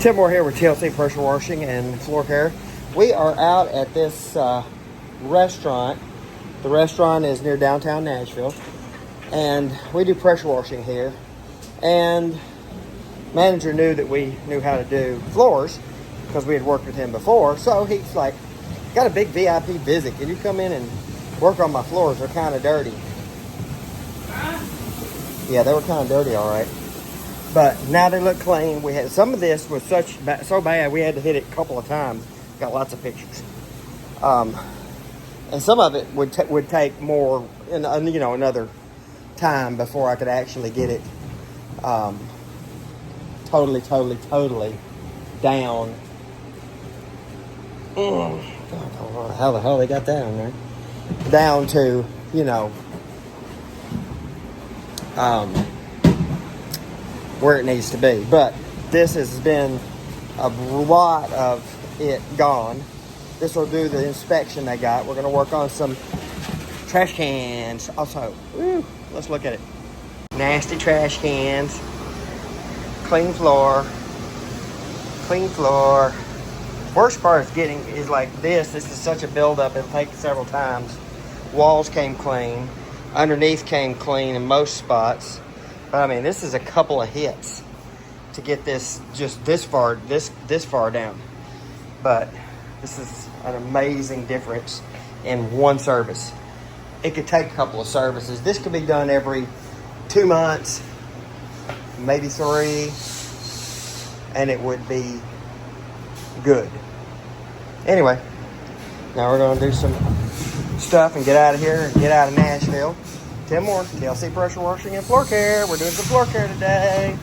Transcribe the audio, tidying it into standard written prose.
Tim Moore here with TLC Pressure Washing and Floor Care. We are out at this restaurant. The restaurant is near downtown Nashville, and we do pressure washing here. And manager knew that we knew how to do floors because we had worked with him before. So he's like, got a big VIP visit. Can you come in and work on my floors? They're kind of dirty. Yeah, they were kind of dirty, all right. But now they look clean. We had some of this was so bad we had to hit it a couple of times. Got lots of pictures. And some of it would take more, another time before I could actually get it totally down. God, how the hell they got that on there? Down to, where it needs to be. But this has been a lot of it gone. This will do the inspection they got. We're going to work on some trash cans also. Let's look at it. Nasty trash cans. Clean floor. Worst part is like this. This is such a buildup. It'll take several times. Walls came clean. Underneath came clean in most spots. But I mean, this is a couple of hits to get this just this far down. But this is an amazing difference in one service. It could take a couple of services. This could be done every 2 months, maybe 3, and it would be good. Anyway, now we're going to do some stuff and get out of here and get out of Nashville. Tim Moore, TLC Pressure Washing and Floor Care. We're doing some floor care today.